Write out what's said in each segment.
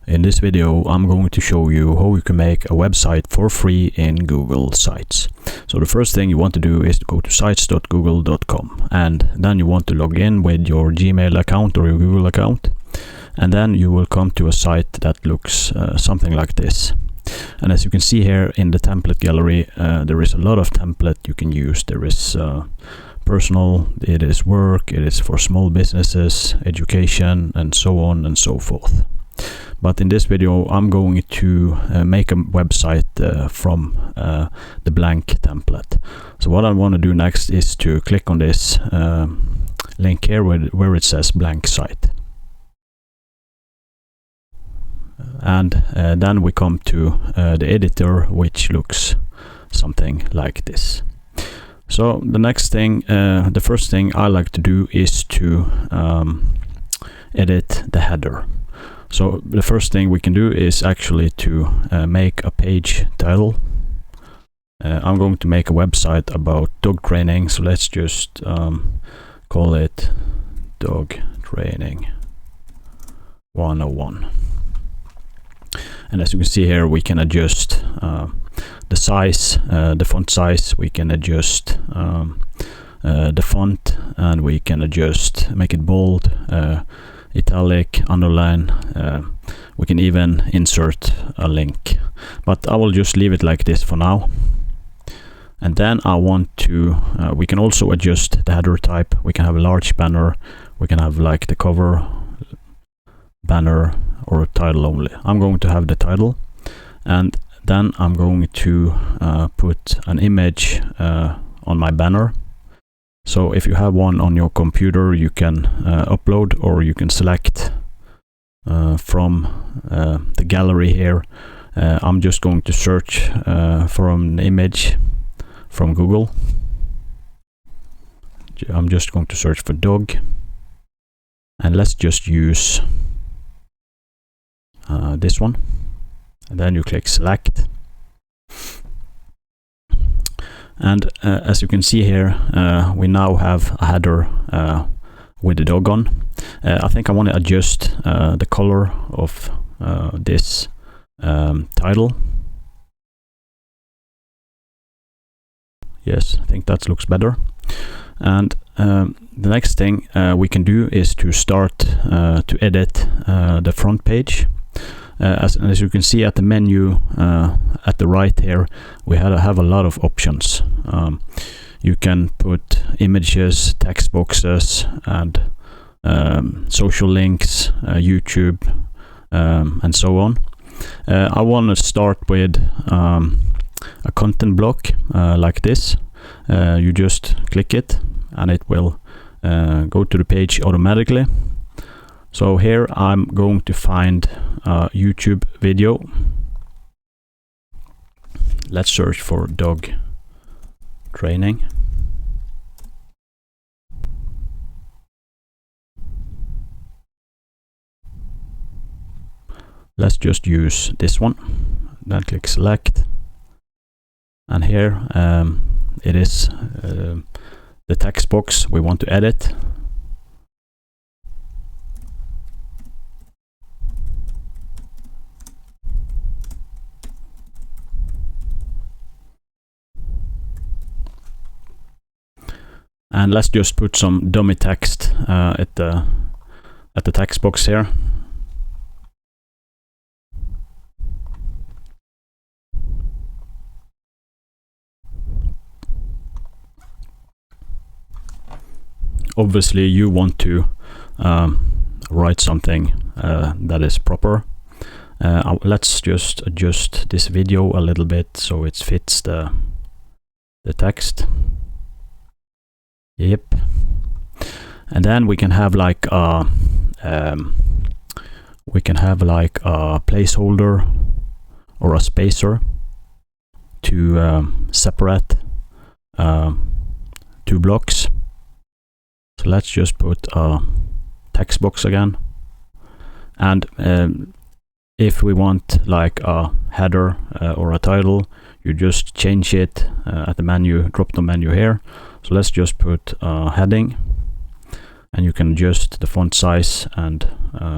In this video, I'm going to show you how you can make a website for free in Google Sites. So the first thing you want to do is to go to sites.google.com, and then you want to log in with your Gmail account or your Google account, and then you will come to a site that looks something like this. And as you can see here in the template gallery, there is a lot of template you can use. There is personal, it is work, it is for small businesses, education, and so on and so forth. But in this video, I'm going to make a website from the blank template. So what I want to do next is to click on this link here where it says blank site. And then we come to the editor, which looks something like this. So the next thing, the first thing I like to do is to edit the header. So the first thing we can do is actually to make a page title. I'm going to make a website about dog training, so let's just call it Dog Training 101. And as you can see here, we can adjust the size, the font size, we can adjust the font, and we can adjust, make it bold, italic, underline. We can even insert a link, but I will just leave it like this for now. And then I want to we can also adjust the header type. We can have a large banner, we can have like the cover banner, or title only. I'm going to have the title, and then I'm going to put an image on my banner. So if you have one on your computer, you can upload, or you can select from the gallery here. I'm just going to search for an image from Google. I'm just going to search for dog, and let's just use this one, and then you click select. And as you can see here, we now have a header with the dog on. I think I want to adjust the color of this title. Yes, I think that looks better. And the next thing we can do is to start to edit the front page. As you can see at the menu at the right here, we have a lot of options. You can put images, text boxes, and social links, YouTube, and so on. I want to start with a content block like this. You just click it and it will go to the page automatically. So here I'm going to find a YouTube video. Let's search for dog training. Let's just use this one. Then click select. And here it is the text box we want to edit. And let's just put some dummy text at the text box here. Obviously, you want to write something that is proper. Let's just adjust this video a little bit so it fits the text. Yep. And then we can have like a placeholder or a spacer to separate two blocks. So let's just put a text box again, and if we want like a header or a title, you just change it at the menu, drop the menu here. So let's just put a heading, and you can adjust the font size and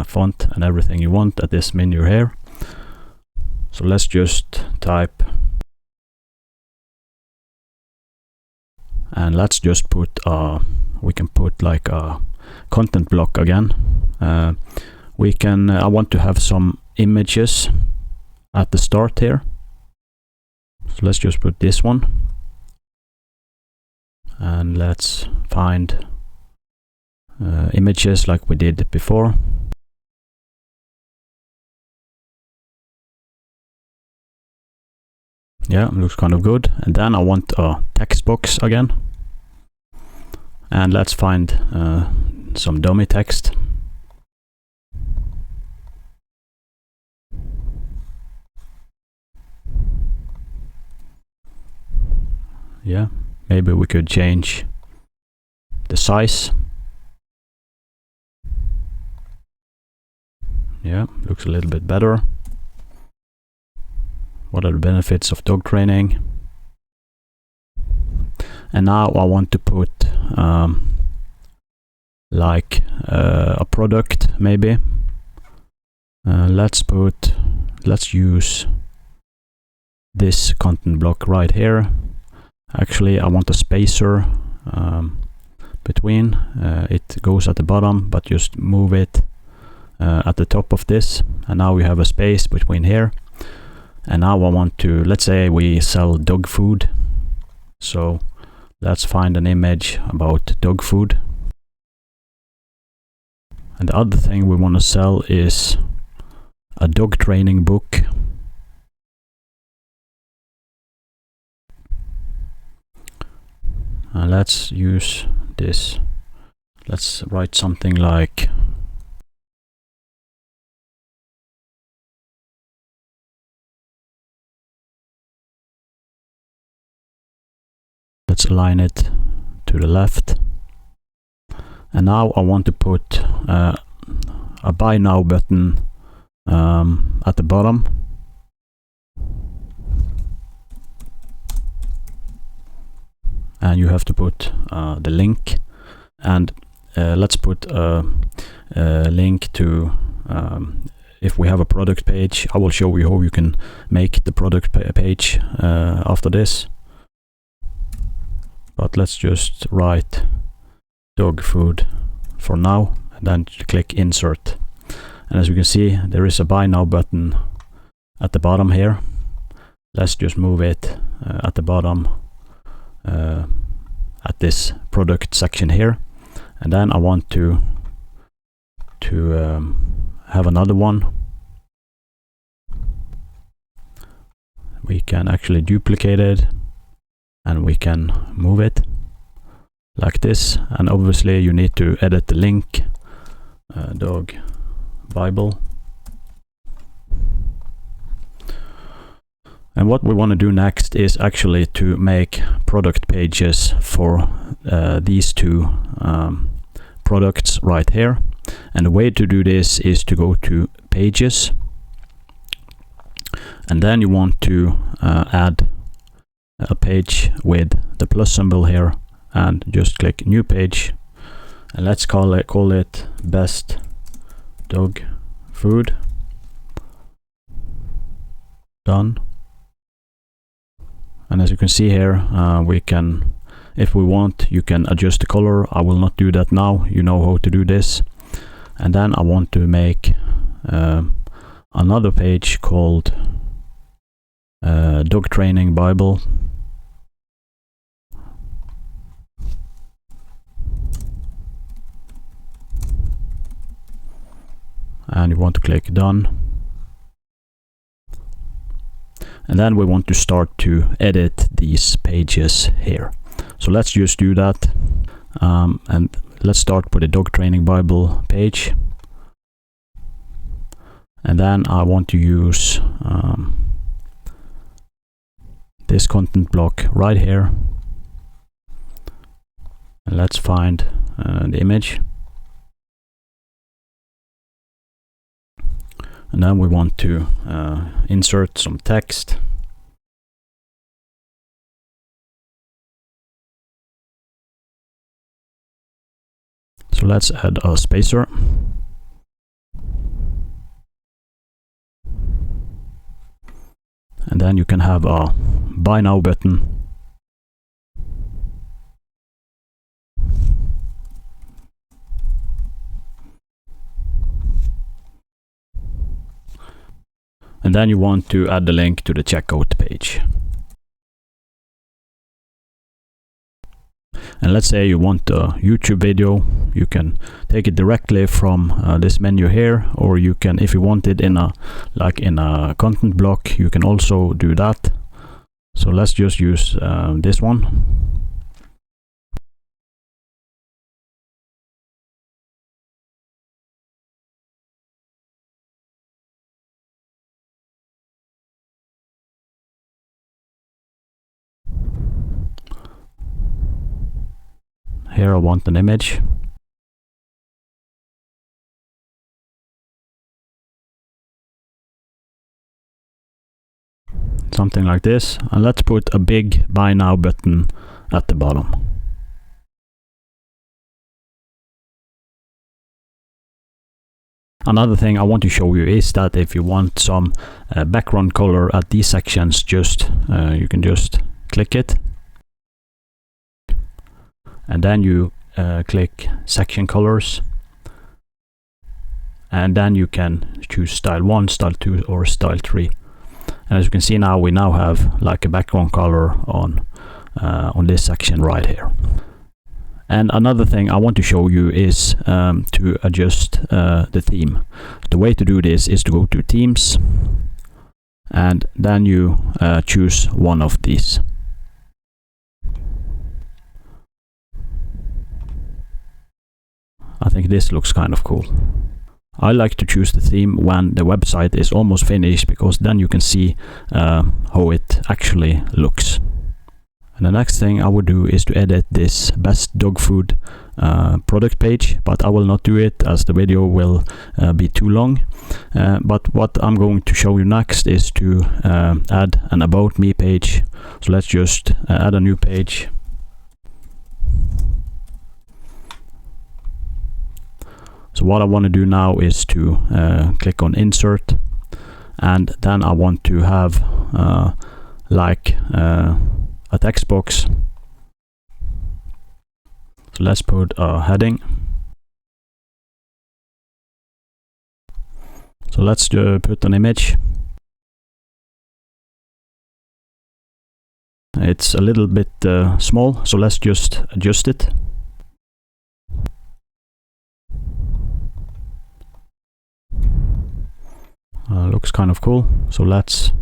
font and everything you want at this menu here. So let's just type, and let's just put we can put like a content block again. We can I want to have some images at the start here, so let's just put this one, and let's find images like we did before. Yeah, looks kind of good. And then I want a text box again, and let's find some dummy text. Yeah, maybe we could change the size. Yeah, looks a little bit better. What are the benefits of dog training? And now I want to put like a product maybe. Let's use this content block right here. Actually, I want a spacer between. It goes at the bottom, but just move it at the top of this, and now we have a space between here. And now I want to, let's say we sell dog food, so let's find an image about dog food. And the other thing we want to sell is a dog training book. And let's use this. Let's write something like let's align it to the left. And now I want to put a buy now button at the bottom. And you have to put the link, and let's put a link to if we have a product page. I will show you how you can make the product page after this, but let's just write dog food for now, and then click insert. And as you can see, there is a buy now button at the bottom here. Let's just move it at the bottom at this product section here. And then I want to have another one. We can actually duplicate it, and we can move it like this. And obviously you need to edit the link, dog Bible. And what we want to do next is actually to make product pages for these two products right here. And the way to do this is to go to pages, and then you want to add a page with the plus symbol here, and just click new page, and let's call it best dog food. Done. And as you can see here, we can, if we want, you can adjust the color. I will not do that now. You know how to do this. And then I want to make another page called Dog Training Bible. And you want to click done. And then we want to start to edit these pages here. So let's just do that. And let's start with the Dog Training Bible page. And then I want to use this content block right here. And let's find the image. And then we want to insert some text. So So let's add a spacer. And then you can have a buy now button. And then you want to add the link to the checkout page. And let's say you want a YouTube video, you can take it directly from this menu here, or you can, if you want it in a content block, you can also do that. So let's just use this one. Here I want an image. Something like this. And let's put a big buy now button at the bottom. Another thing I want to show you is that if you want some background color at these sections, just you can just click it. And then you click section colors, and then you can choose style 1, style 2 or style 3. And as you can see now, we now have like a background color on this section right here. And another thing I want to show you is to adjust the theme. The way to do this is to go to themes, and then you choose one of these. I think this looks kind of cool. I like to choose the theme when the website is almost finished, because then you can see how it actually looks. And the next thing I would do is to edit this best dog food product page, but I will not do it as the video will be too long. But what I'm going to show you next is to add an about me page. So let's just add a new page. So what I want to do now is to click on insert, and then I want to have a text box. So let's put a heading. So let's put an image. It's a little bit small, so let's just adjust it. Looks kind of cool. So let's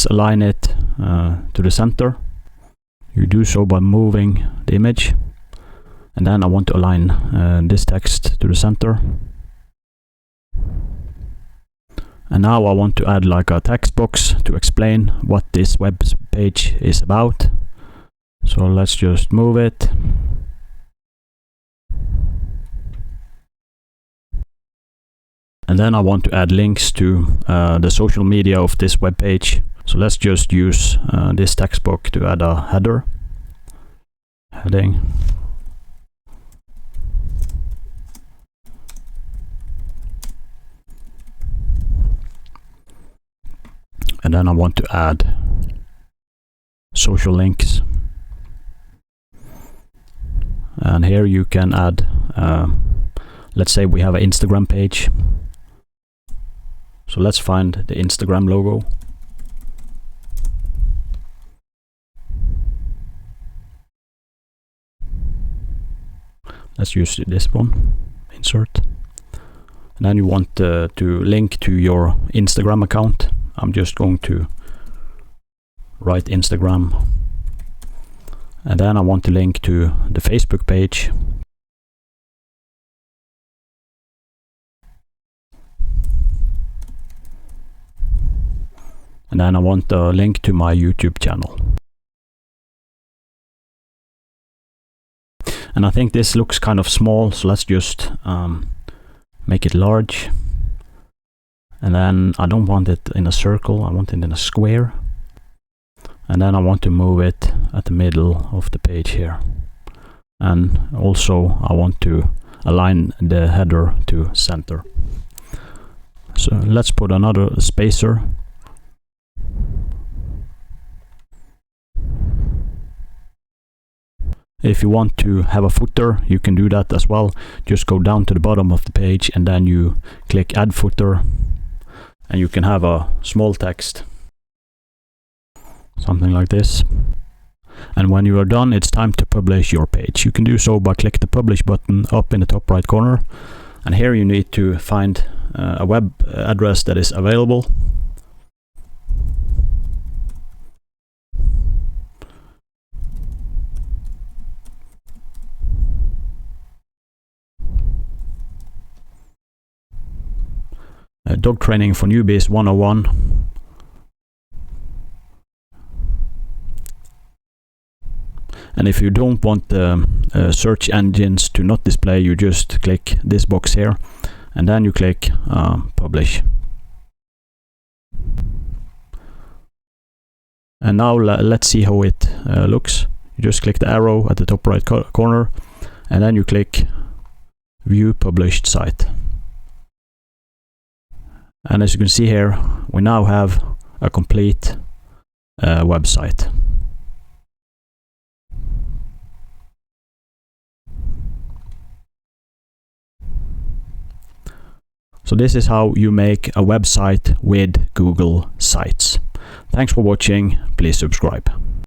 align it to the center. You do so by moving the image, and then I want to align this text to the center. And now I want to add like a text box to explain what this web page is about. So let's just move it. And then I want to add links to the social media of this web page. So let's just use this text box to add a heading. And then I want to add social links. And here you can add, let's say we have an Instagram page. So let's find the Instagram logo. Let's use this one, insert. And then you want to link to your Instagram account. I'm just going to write Instagram. And then I want to link to the Facebook page. And then I want a link to my YouTube channel. And I think this looks kind of small, so let's just make it large. And then I don't want it in a circle, I want it in a square. And then I want to move it at the middle of the page here. and also I want to align the header to center. So let's put another spacer. If you want to have a footer, you can do that as well. Just go down to the bottom of the page and then you click add footer, and you can have a small text, something like this. And when you are done, it's time to publish your page. You can do so by clicking the publish button up in the top right corner, and here you need to find a web address that is available. Dog Training for Newbies 101. And if you don't want the search engines to not display, you just click this box here, and then you click publish. And now let's see how it looks. You just click the arrow at the top right corner, and then you click view published site. And as you can see here, we now have a complete website. So this is how you make a website with Google Sites. Thanks for watching. Please subscribe.